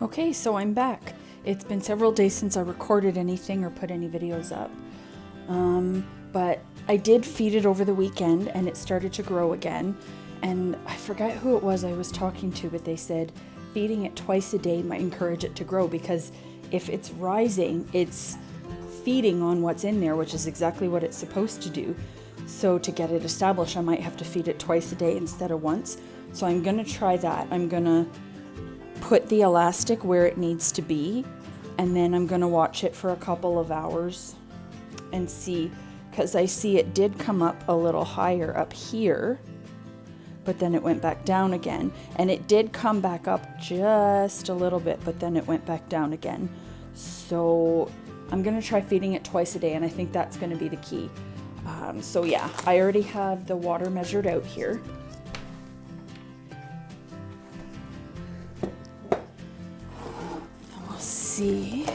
Okay, so I'm back. It's been several days since I recorded anything or put any videos up. But I did feed it over the weekend and it started to grow again. And I forgot who it was I was talking to, but they said feeding it twice a day might encourage it to grow, because if it's rising, it's feeding on what's in there, which is exactly what it's supposed to do. So to get it established, I might have to feed it twice a day instead of once. So I'm going to try that. I'm going to put the elastic where it needs to be, and then I'm going to watch it for a couple of hours and see, because I see it did come up a little higher up here, but then it went back down again, and it did come back up just a little bit, but then it went back down again. So I'm going to try feeding it twice a day, and I think that's going to be the key. So yeah, I already have the water measured out here. And we'll see.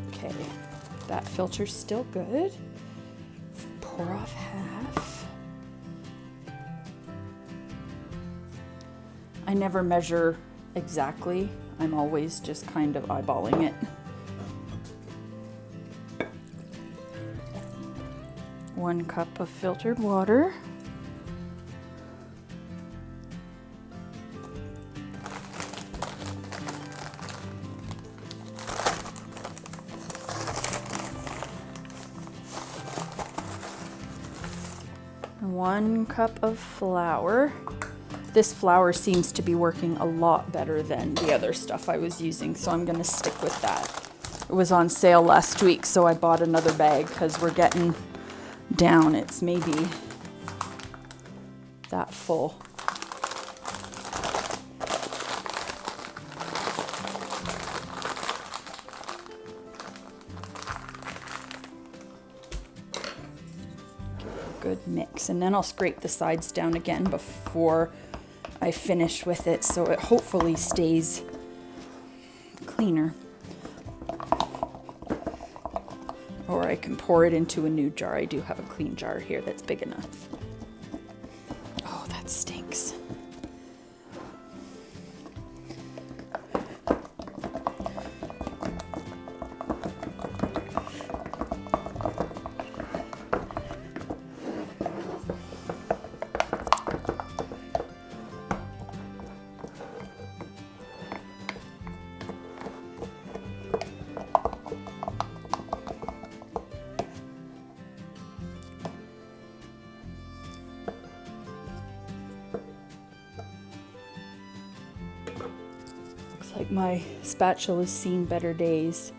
Okay, that filter's still good. Pour off half. I never measure exactly. I'm always just kind of eyeballing it. 1 cup of filtered water. And 1 cup of flour. This flour seems to be working a lot better than the other stuff I was using, so I'm going to stick with that. It was on sale last week, so I bought another bag because we're getting down. It's maybe that full. Give it a good mix, and then I'll scrape the sides down again before I finish with it, so it hopefully stays cleaner. Or I can pour it into a new jar. I do have a clean jar here that's big enough. Oh, that stinks. Like my spatula's seen better days.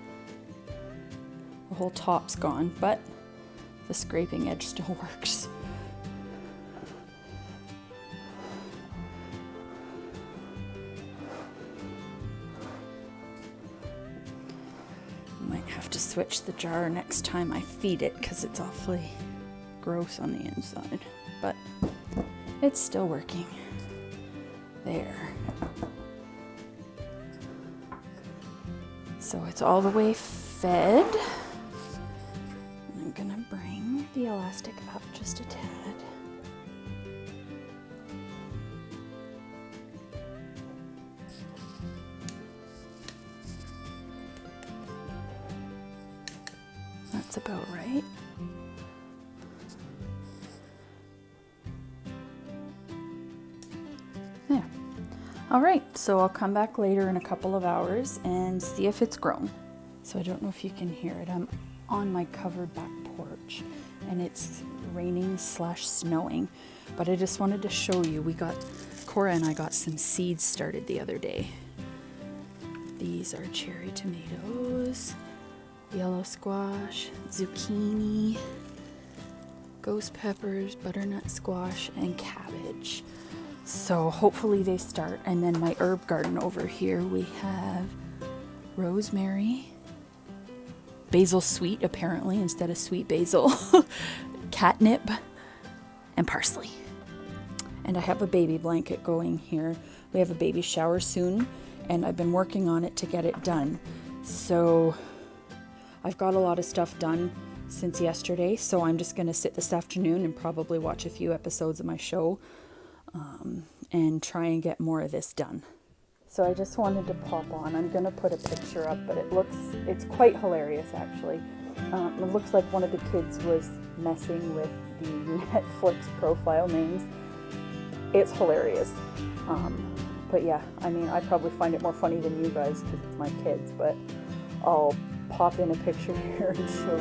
The whole top's gone, but the scraping edge still works. Might have to switch the jar next time I feed it, because it's awfully gross on the inside, but it's still working. There. So it's all the way fed. I'm gonna bring the elastic up just a tad. That's about right. There. All right, so I'll come back later in a couple of hours and see if it's grown. So I don't know if you can hear it. I'm on my covered back porch and it's raining / snowing, but I just wanted to show you, Cora and I got some seeds started the other day. These are cherry tomatoes, yellow squash, zucchini, ghost peppers, butternut squash, and cabbage. So hopefully they start. And then my herb garden over here, we have rosemary, basil sweet apparently instead of sweet basil, catnip, and parsley. And I have a baby blanket going here. We have a baby shower soon, and I've been working on it to get it done. So I've got a lot of stuff done since yesterday, so I'm just going to sit this afternoon and probably watch a few episodes of my show and try and get more of this done. So I just wanted to pop on. I'm gonna put a picture up, but it's quite hilarious actually. It looks like one of the kids was messing with the Netflix profile names. It's hilarious. But yeah, I mean, I probably find it more funny than you guys because it's my kids, but I'll pop in a picture here and show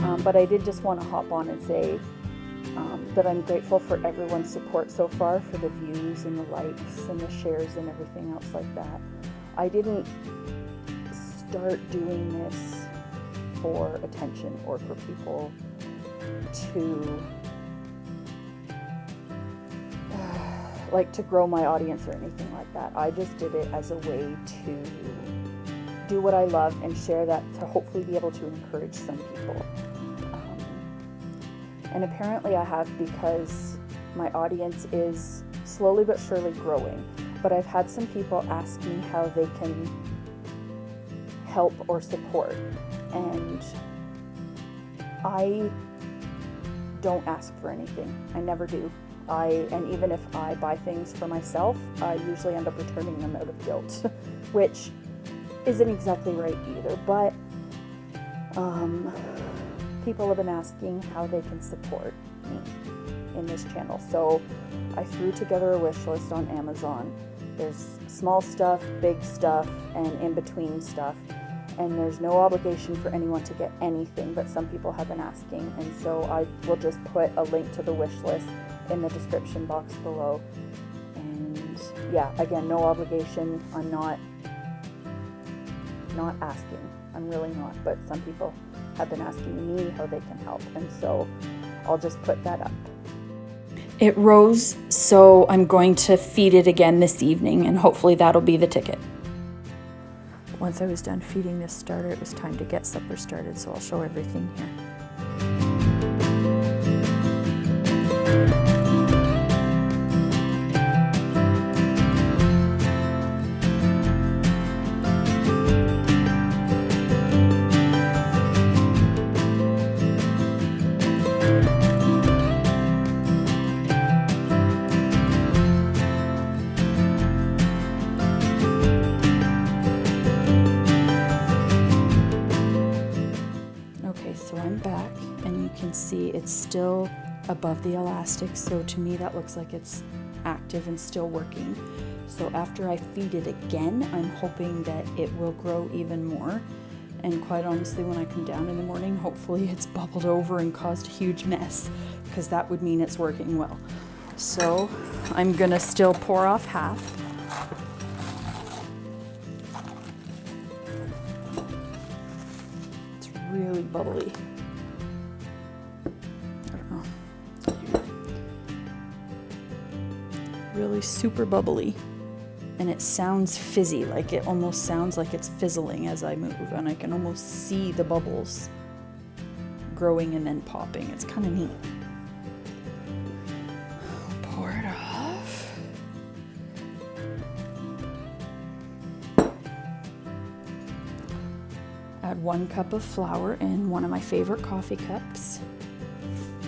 you. But I did just want to hop on and say that I'm grateful for everyone's support so far, for the views and the likes and the shares and everything else like that. I didn't start doing this for attention or for people to to grow my audience or anything like that. I just did it as a way to do what I love and share that to hopefully be able to encourage some people. And apparently I have, because my audience is slowly but surely growing. But I've had some people ask me how they can help or support. And I don't ask for anything. I never do. And even if I buy things for myself, I usually end up returning them out of guilt, which isn't exactly right either. But people have been asking how they can support me in this channel. So I threw together a wish list on Amazon. There's small stuff, big stuff, and in-between stuff. And there's no obligation for anyone to get anything, but some people have been asking. And so I will just put a link to the wish list in the description box below. And yeah, again, no obligation. I'm not asking. I'm really not. But some people have been asking me how they can help. And so I'll just put that up. It rose, so I'm going to feed it again this evening, and hopefully that'll be the ticket. Once I was done feeding this starter, it was time to get supper started, so I'll show everything here. So I'm back, and you can see it's still above the elastic, so to me that looks like it's active and still working. So after I feed it again, I'm hoping that it will grow even more. And quite honestly, when I come down in the morning, hopefully it's bubbled over and caused a huge mess, because that would mean it's working well. So I'm gonna still pour off half. Really bubbly. I don't know. Really super bubbly. And it sounds fizzy, like it almost sounds like it's fizzling as I move, and I can almost see the bubbles growing and then popping. It's kind of neat. Pour it off. Add 1 cup of flour in one of my favorite coffee cups.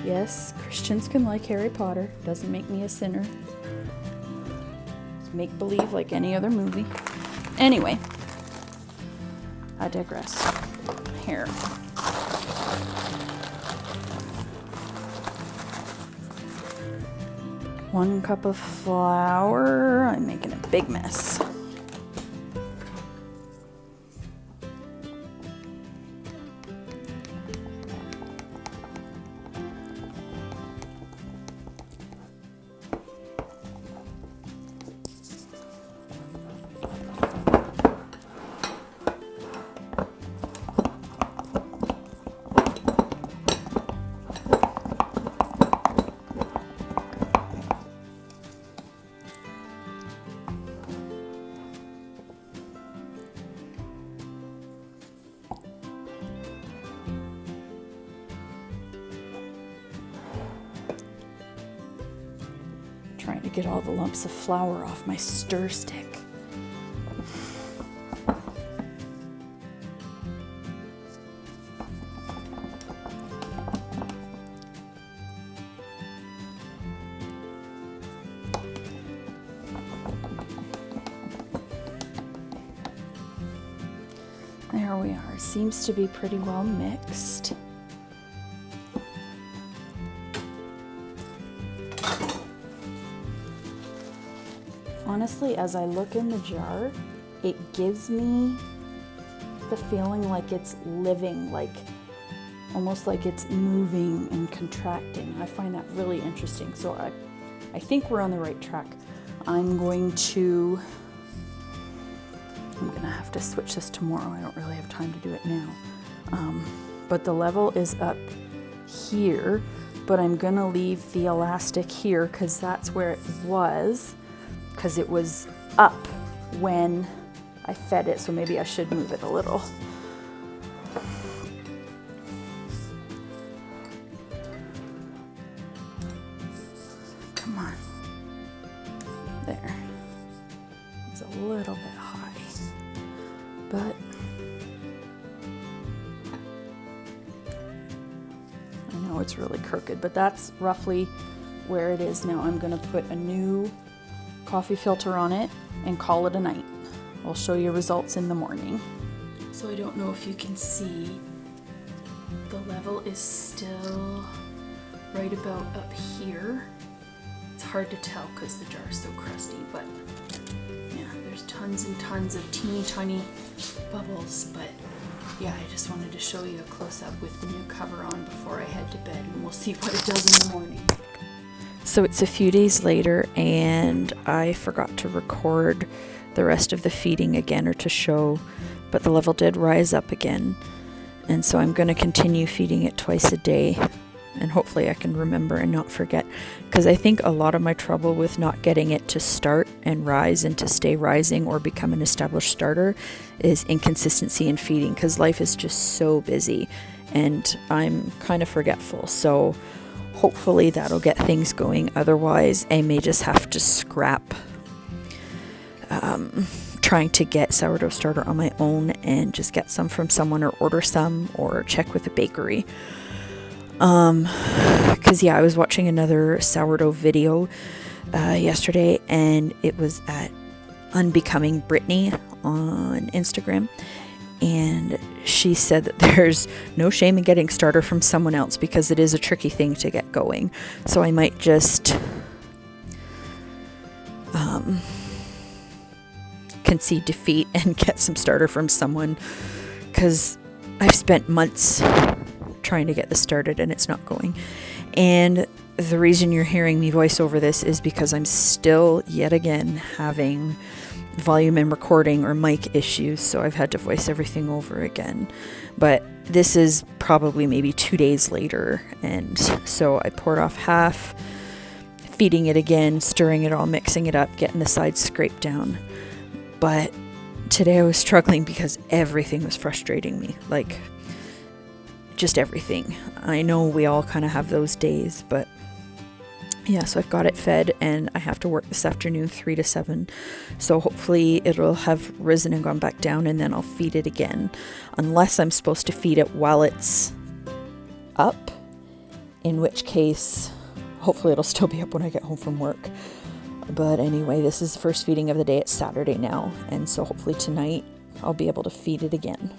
Yes, Christians can like Harry Potter. Doesn't make me a sinner. It's make believe like any other movie. Anyway, I digress. Here. One cup of flour. I'm making a big mess. Trying to get all the lumps of flour off my stir stick. there we are. Seems to be pretty well mixed. Honestly, as I look in the jar, it gives me the feeling like it's living, like almost like it's moving and contracting. I find that really interesting. So I think we're on the right track. I'm gonna have to switch this tomorrow. I don't really have time to do it now. But the level is up here, but I'm gonna leave the elastic here because that's where it was, because it was up when I fed it. So maybe I should move it a little. Come on. There. It's a little bit high, but I know it's really crooked, but that's roughly where it is now. I'm gonna put a new coffee filter on it and call it a night. I'll show you results in the morning. So I don't know if you can see, the level is still right about up here. It's hard to tell because the jar is so crusty, but yeah, there's tons and tons of teeny tiny bubbles. But yeah, I just wanted to show you a close-up with the new cover on before I head to bed, and we'll see what it does in the morning. So it's a few days later, and I forgot to record the rest of the feeding again, or to show, but the level did rise up again. And so I'm going to continue feeding it twice a day, and hopefully I can remember and not forget, because I think a lot of my trouble with not getting it to start and rise and to stay rising or become an established starter is inconsistency in feeding, because life is just so busy and I'm kind of forgetful. So hopefully that'll get things going. Otherwise, I may just have to scrap trying to get sourdough starter on my own and just get some from someone, or order some, or check with a bakery. Because yeah, I was watching another sourdough video yesterday, and it was at Unbecoming Brittany on Instagram, and she said that there's no shame in getting starter from someone else because it is a tricky thing to get going. So I might just concede defeat and get some starter from someone, because I've spent months trying to get this started and it's not going. And the reason you're hearing me voice over this is because I'm still yet again having volume and recording or mic issues, so I've had to voice everything over again. But this is probably maybe 2 days later, and so I poured off half, feeding it again, stirring it all, mixing it up, getting the sides scraped down. But today I was struggling because everything was frustrating me, like just everything. I know we all kind of have those days, but yeah, so I've got it fed and I have to work this afternoon 3 to 7. So hopefully it'll have risen and gone back down, and then I'll feed it again. Unless I'm supposed to feed it while it's up, in which case hopefully it'll still be up when I get home from work. But anyway, this is the first feeding of the day. It's Saturday now, and so hopefully tonight I'll be able to feed it again.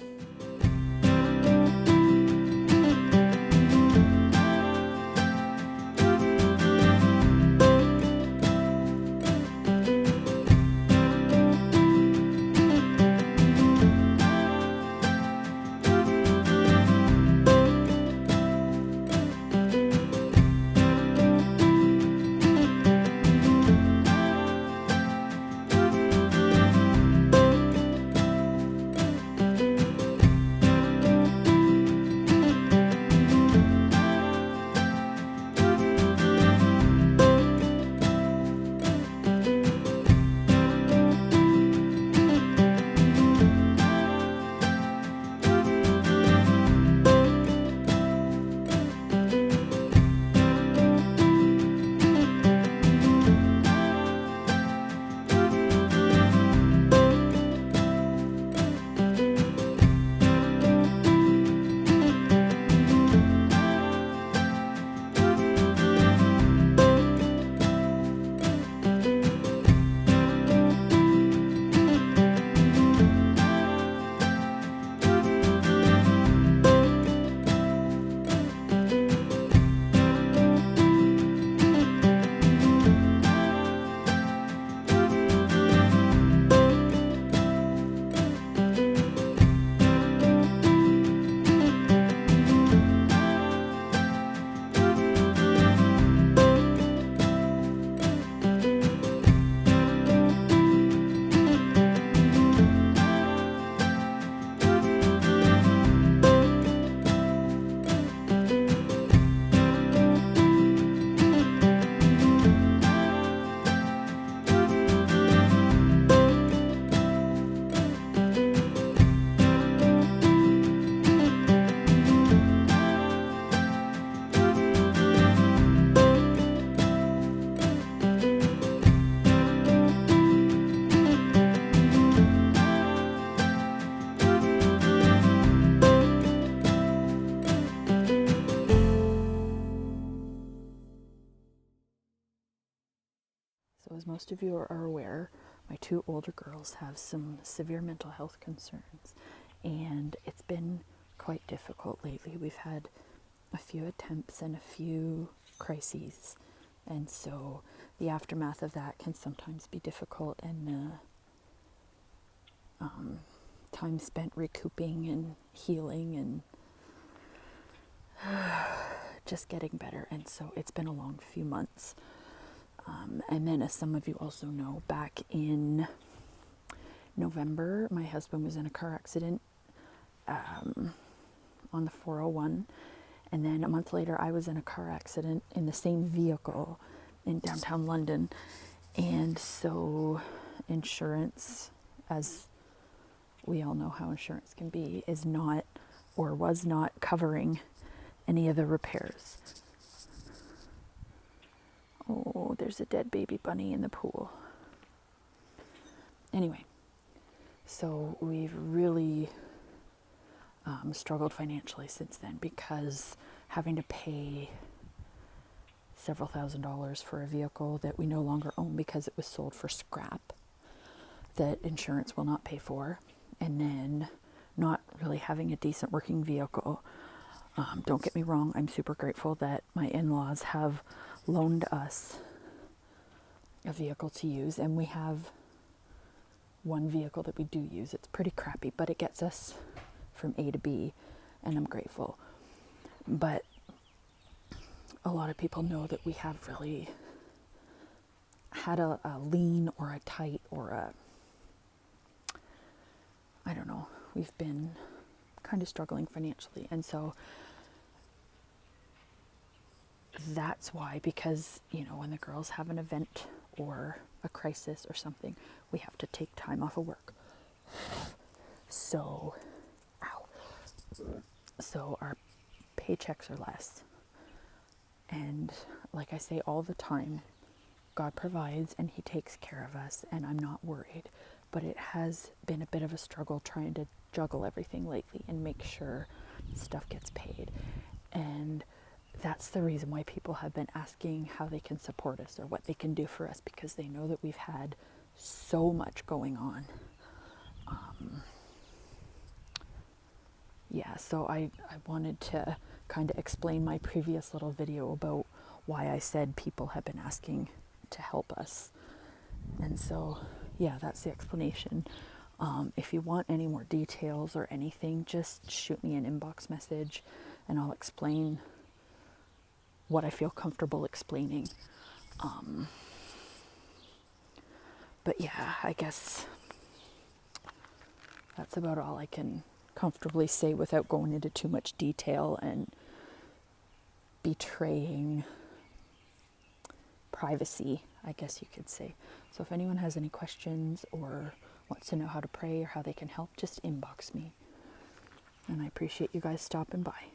So as most of you are aware, my two older girls have some severe mental health concerns, and it's been quite difficult lately. We've had a few attempts and a few crises, and so the aftermath of that can sometimes be difficult, and time spent recouping and healing and just getting better. And so it's been a long few months. And then, as some of you also know, back in November, my husband was in a car accident on the 401. And then a month later, I was in a car accident in the same vehicle in downtown London. And so insurance, as we all know how insurance can be, is not or was not covering any of the repairs. Oh, there's a dead baby bunny in the pool. Anyway, so we've really struggled financially since then, because having to pay several $1,000s for a vehicle that we no longer own because it was sold for scrap that insurance will not pay for, and then not really having a decent working vehicle. Don't get me wrong, I'm super grateful that my in-laws have loaned us a vehicle to use, and we have one vehicle that we do use. It's pretty crappy, but it gets us from A to B, and I'm grateful. But a lot of people know that we have really had a lean or a tight or a, I don't know, we've been kind of struggling financially. And so that's why, because, you know, when the girls have an event or a crisis or something, we have to take time off of work. So, so our paychecks are less. And like I say all the time, God provides and He takes care of us, and I'm not worried. But it has been a bit of a struggle trying to juggle everything lately and make sure stuff gets paid. And that's the reason why people have been asking how they can support us or what they can do for us, because they know that we've had so much going on. So I wanted to kind of explain my previous little video about why I said people have been asking to help us. And so, that's the explanation. If you want any more details or anything, just shoot me an inbox message and I'll explain what I feel comfortable explaining. But I guess that's about all I can comfortably say without going into too much detail and betraying privacy, I guess you could say. So if anyone has any questions or wants to know how to pray or how they can help, just inbox me. And I appreciate you guys stopping by.